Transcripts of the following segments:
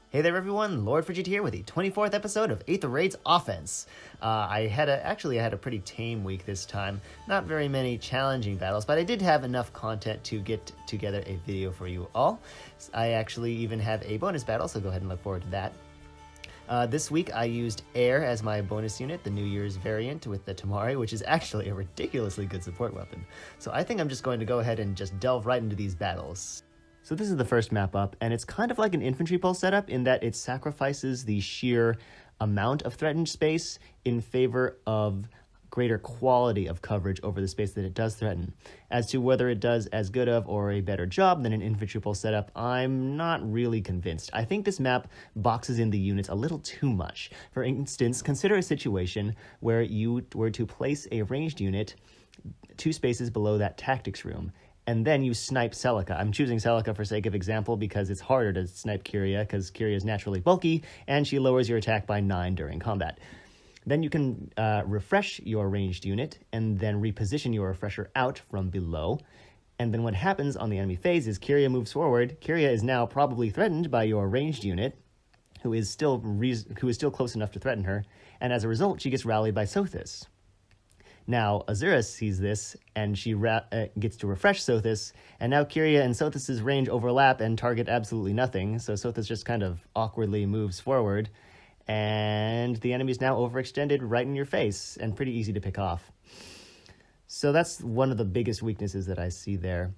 Hey there everyone, Lord Frigid here with the 24th episode of Aether Raid's Offense. I had a pretty tame week this time. Not very many challenging battles, but I did have enough content to get together a video for you all. I actually even have a bonus battle, so go ahead and look forward to that. This week I used Air as my bonus unit, the New Year's variant with the Tamari, which is actually a ridiculously good support weapon. So I think I'm just going to go ahead and just delve right into these battles. So this is the first map up, and it's kind of like an infantry pulse setup in that it sacrifices the sheer amount of threatened space in favor of greater quality of coverage over the space that it does threaten. As to whether it does as good of or a better job than an infantry pulse setup, I'm not really convinced. I think this map boxes in the units a little too much. For instance, consider a situation where you were to place a ranged unit 2 spaces below that tactics room, and then you snipe Celica. I'm choosing Celica for sake of example because it's harder to snipe Kyria because Kyria is naturally bulky and she lowers your attack by 9 during combat. Then you can refresh your ranged unit and then reposition your refresher out from below. And then what happens on the enemy phase is Kyria moves forward. Kyria is now probably threatened by your ranged unit, who is still close enough to threaten her, and as a result, she gets rallied by Sothis. Now, Azura sees this, and she gets to refresh Sothis, and now Kyria and Sothis' range overlap and target absolutely nothing, so Sothis just kind of awkwardly moves forward, and the enemy's now overextended right in your face, and pretty easy to pick off. So that's one of the biggest weaknesses that I see there.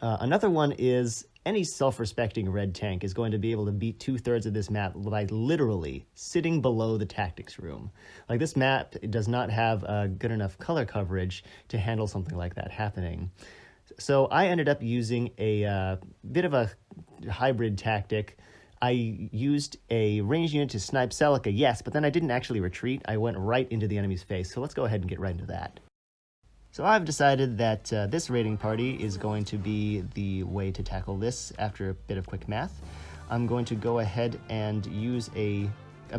Another one is any self-respecting red tank is going to be able to beat 2/3 of this map by literally sitting below the tactics room. Like, this map does not have good enough color coverage to handle something like that happening. So I ended up using a bit of a hybrid tactic. I used a ranged unit to snipe Celica, yes, but then I didn't actually retreat. I went right into the enemy's face. So let's go ahead and get right into that. So I've decided that this raiding party is going to be the way to tackle this after a bit of quick math. I'm going to go ahead and use a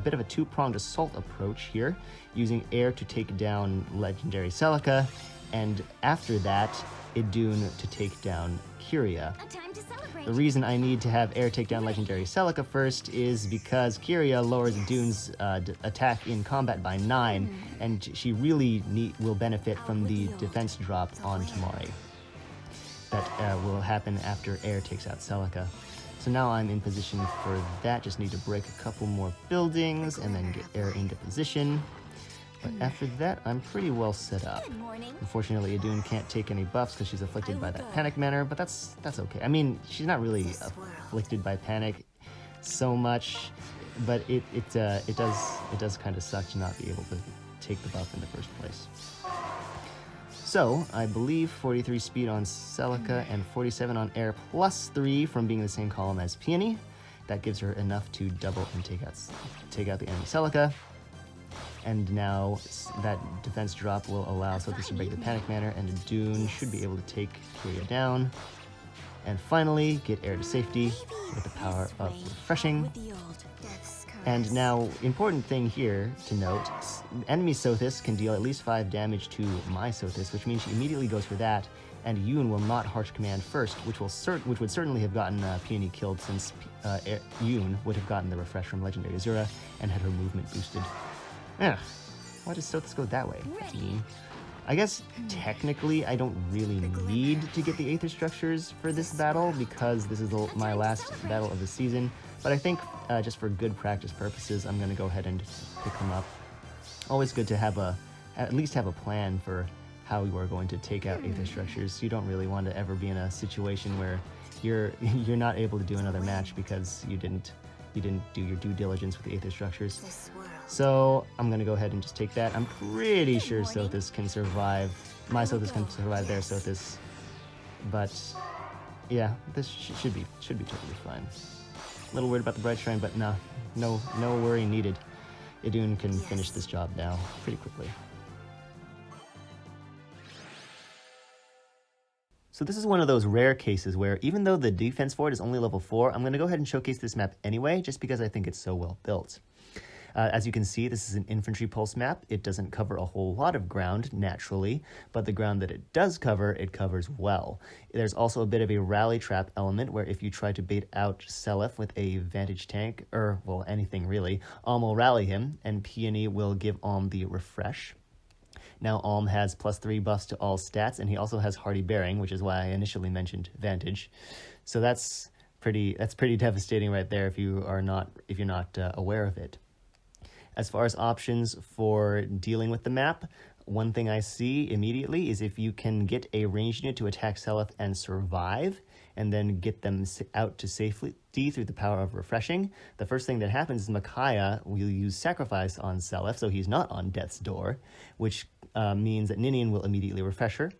bit of a 2-pronged assault approach here, using Air to take down Legendary Celica, and after that, Idun to take down Kyria. The reason I need to have Air take down Legendary Celica first is because Kyria lowers Idun's attack in combat by 9, and she really will benefit from the defense drop on Tamari. That will happen after Air takes out Celica. So now I'm in position for that, just need to break a couple more buildings and then get Air into position. But after that, I'm pretty well set up. Unfortunately, Idun can't take any buffs because she's afflicted by that panic manner, but that's okay. I mean, she's not really afflicted by panic so much, but it does kind of suck to not be able to take the buff in the first place. So I believe 43 speed on Celica and 47 on Air plus 3 from being in the same column as Peony. That gives her enough to double and take out the enemy Celica. And now that defense drop will allow Sothis to break the panic manner, and Idun should be able to take Kyria down. And finally, get Air to safety with the power of refreshing. And now, important thing here to note, enemy Sothis can deal at least 5 damage to my Sothis, which means she immediately goes for that, and Yoon will not harsh command first, which would certainly have gotten Peony killed, since Yoon would have gotten the refresh from Legendary Azura and had her movement boosted. Yeah, why does Sothis go that way? That's mean. I guess technically I don't really need to get the Aether structures for this battle because this is my last battle of the season, but I think just for good practice purposes, I'm going to go ahead and pick them up. Always good to have at least have a plan for how you are going to take out Aether structures. You don't really want to ever be in a situation where you're not able to do another match because you didn't do your due diligence with the Aether structures. So I'm going to go ahead and just take that. I'm pretty sure Sothis can survive. My Sothis can survive their Sothis. But yeah, this should be totally fine. A little worried about the Bright Shrine, but no worry needed. Idun can finish this job now pretty quickly. So this is one of those rare cases where even though the defense for it is only level 4, I'm going to go ahead and showcase this map anyway, just because I think it's so well built. As you can see, this is an infantry pulse map. It doesn't cover a whole lot of ground, naturally, but the ground that it does cover, it covers well. There's also a bit of a rally trap element where if you try to bait out Selef with a vantage tank, or, well, anything really, Alm will rally him, and Peony will give Alm the refresh. Now Alm has +3 buffs to all stats, and he also has Hardy Bearing, which is why I initially mentioned Vantage. So that's pretty devastating right there if you're not aware of it. As far as options for dealing with the map, one thing I see immediately is if you can get a ranged unit to attack Selef and survive, and then get them out to safety through the power of refreshing, the first thing that happens is Micaiah will use Sacrifice on Selef, so he's not on Death's Door, which means that Ninian will immediately refresh her.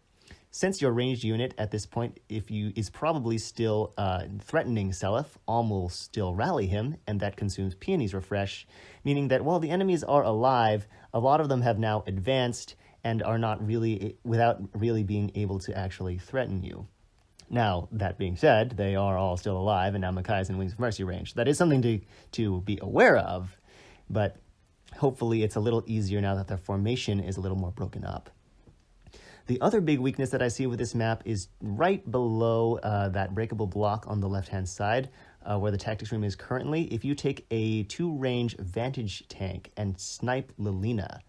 Since your ranged unit at this point is probably still threatening Selef, Alm will still rally him, and that consumes Peony's refresh, meaning that while the enemies are alive, a lot of them have now advanced and are not really, without really being able to actually threaten you. Now, that being said, they are all still alive, and now Micaiah's in Wings of Mercy range. That is something to be aware of, but hopefully it's a little easier now that their formation is a little more broken up. The other big weakness that I see with this map is right below that breakable block on the left-hand side, where the tactics room is currently. If you take a 2-range Vantage tank and snipe Lilina,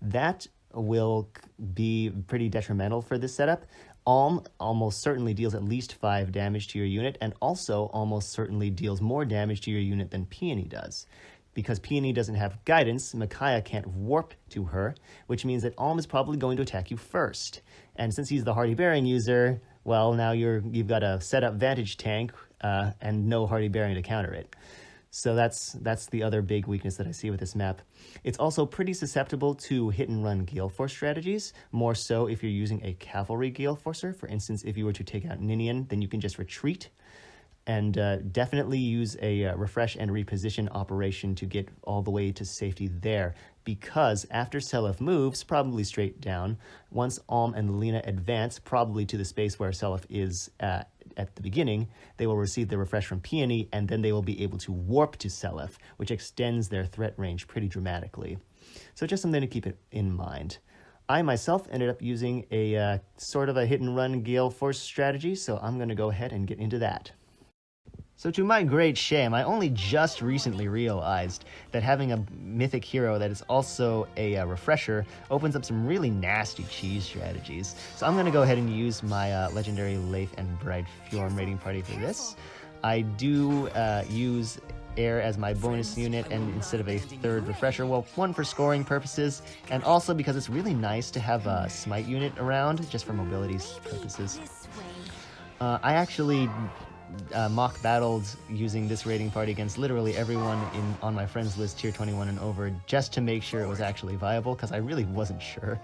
that will be pretty detrimental for this setup. Alm almost certainly deals at least 5 damage to your unit, and also almost certainly deals more damage to your unit than Peony does. Because Peony doesn't have guidance, Micaiah can't warp to her, which means that Alm is probably going to attack you first. And since he's the Hardy Bearing user, well, now you've got a set up Vantage tank and no Hardy Bearing to counter it. So that's the other big weakness that I see with this map. It's also pretty susceptible to hit-and-run Gale Force strategies, more so if you're using a Cavalry Gale Forcer. For instance, if you were to take out Ninian, then you can just retreat. And definitely use a refresh and reposition operation to get all the way to safety there, because after Selef moves, probably straight down, once Alm and Lilina advance, probably to the space where Selef is at the beginning, they will receive the refresh from Peony, and then they will be able to warp to Selef, which extends their threat range pretty dramatically. So just something to keep it in mind. I myself ended up using a sort of a hit-and-run Gale Force strategy, so I'm going to go ahead and get into that. So to my great shame, I only just recently realized that having a mythic hero that is also a refresher opens up some really nasty cheese strategies. So I'm going to go ahead and use my legendary Leif and Bright Fjorm raiding party for this. I do use Air as my bonus unit, and instead of a 3rd refresher, well, 1 for scoring purposes, and also because it's really nice to have a smite unit around just for mobility purposes. I actually mock battled using this raiding party against literally everyone on my friends list tier 21 and over, just to make sure it was actually viable, because I really wasn't sure.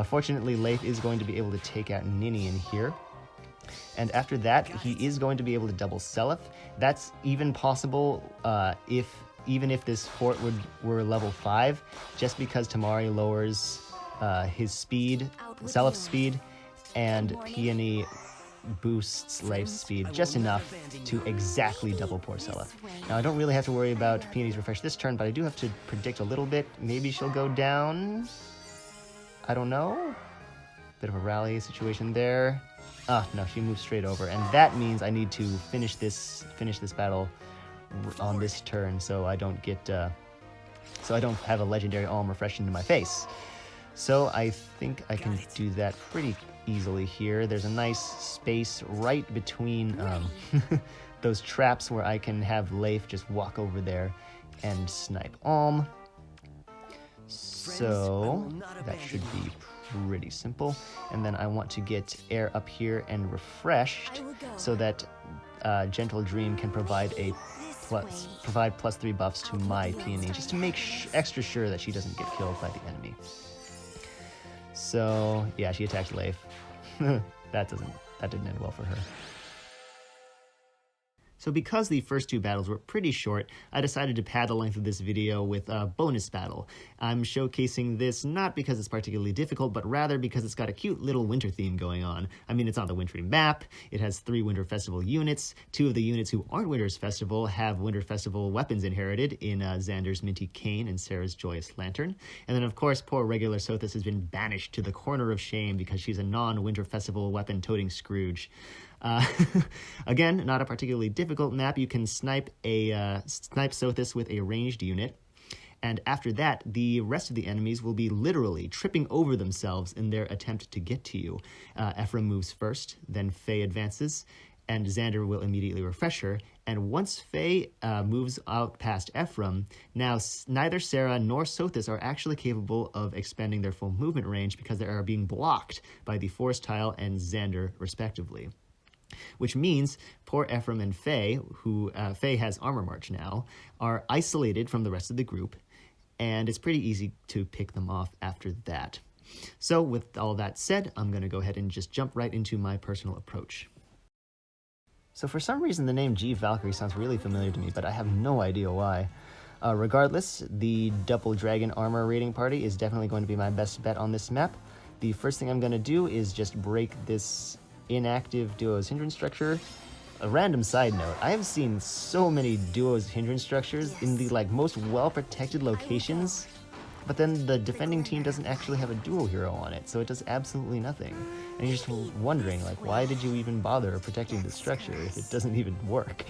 Fortunately, Leif is going to be able to take out Ninian here. And after that, he is going to be able to double Selef. That's even possible even if this fort were level 5, just because Tamari lowers his speed, Selef's speed, and Peony boosts Leif's speed just enough to exactly double poor Selef. Now, I don't really have to worry about Peony's refresh this turn, but I do have to predict a little bit. Maybe she'll go down? I don't know. Bit of a rally situation there. No, she moves straight over, and that means I need to finish this battle on this turn, so I don't have a legendary Alm refresh into my face. So I think I can do that pretty easily here. There's a nice space right between those traps where I can have Leif just walk over there and snipe Alm. So that should be pretty simple. And then I want to get Air up here and refreshed so that Gentle Dream can provide +3 buffs to my Peony, just to make extra sure that she doesn't get killed by the enemy. So yeah, she attacked Leif. That didn't end well for her. So because the first two battles were pretty short, I decided to pad the length of this video with a bonus battle. I'm showcasing this not because it's particularly difficult, but rather because it's got a cute little winter theme going on. I mean, it's on the wintry map, it has 3 Winter Festival units, 2 of the units who aren't Winter's Festival have Winter Festival weapons inherited in Xander's Minty Cane and Sarah's Joyous Lantern. And then of course, poor regular Sothis has been banished to the corner of shame because she's a non-Winter Festival weapon-toting Scrooge. Again, not a particularly difficult map. You can snipe Sothis with a ranged unit, and after that, the rest of the enemies will be literally tripping over themselves in their attempt to get to you. Ephraim moves first, then Faye advances, and Xander will immediately refresh her. And once Faye moves out past Ephraim, now neither Sarah nor Sothis are actually capable of expending their full movement range because they are being blocked by the Forest Tile and Xander, respectively. Which means poor Ephraim and Faye, who Faye has Armor March now, are isolated from the rest of the group, and it's pretty easy to pick them off after that. So with all that said, I'm going to go ahead and just jump right into my personal approach. So for some reason the name G Valkyrie sounds really familiar to me, but I have no idea why. Regardless, the Double Dragon Armor raiding party is definitely going to be my best bet on this map. The first thing I'm going to do is just break this inactive Duo's hindrance structure. A random side note, I have seen so many Duo's hindrance structures in the most well-protected locations, but then the defending team doesn't actually have a duo hero on it, so it does absolutely nothing. And you're just wondering, why did you even bother protecting the structure if it doesn't even work?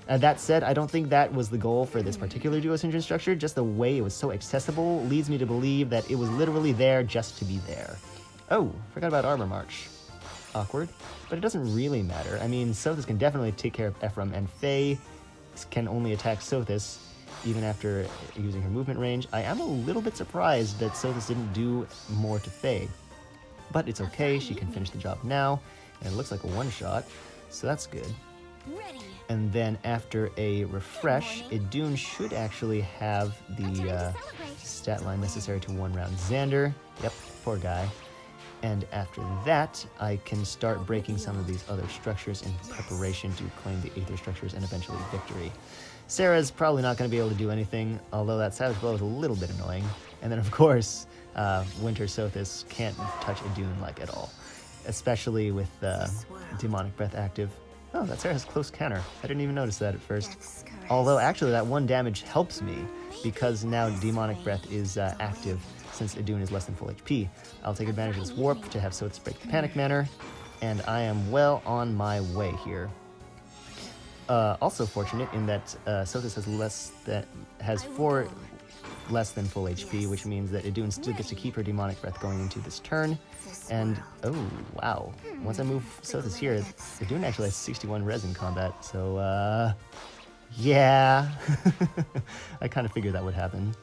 That said, I don't think that was the goal for this particular Duo's hindrance structure. Just the way it was so accessible leads me to believe that it was literally there just to be there. Oh, forgot about Armor March. Awkward, but it doesn't really matter. I mean, Sothis can definitely take care of Ephraim, and Faye can only attack Sothis even after using her movement range. I am a little bit surprised that Sothis didn't do more to Faye, but it's okay, she can finish the job now, and it looks like a one-shot, so that's good. And then after a refresh, Idun should actually have the stat line necessary to one-round Xander. Yep, poor guy. And after that, I can start breaking some of these other structures in preparation to claim the Aether structures and eventually victory. Sarah's probably not going to be able to do anything, although that Savage Blow is a little bit annoying. And then, of course, Winter Sothis can't touch Idun at all, especially with Demonic Breath active. Oh, that Sarah has close counter. I didn't even notice that at first. Although, actually, that 1 damage helps me, because now Demonic Breath is active, since Idun is less than full HP. I'll take advantage of this warp to have Sothis break the Panic Manor, and I am well on my way here. Also fortunate in that Sothis has 4 less than full HP, which means that Idun still gets to keep her Demonic Breath going into this turn. And, oh, wow. Once I move Sothis here, Idun actually has 61 res in combat, so, yeah. I kind of figured that would happen.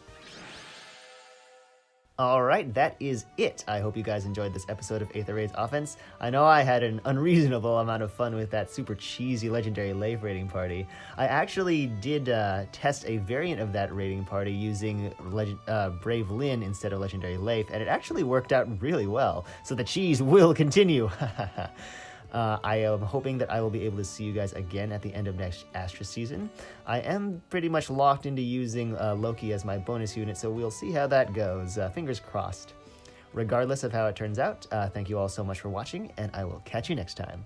Alright, that is it. I hope you guys enjoyed this episode of Aether Raid's Offense. I know I had an unreasonable amount of fun with that super cheesy legendary Leif raiding party. I actually did test a variant of that raiding party using Brave Lyn instead of legendary Leif, and it actually worked out really well. So the cheese will continue. I am hoping that I will be able to see you guys again at the end of next Astra season. I am pretty much locked into using Loki as my bonus unit, so we'll see how that goes. Fingers crossed. Regardless of how it turns out, thank you all so much for watching, and I will catch you next time.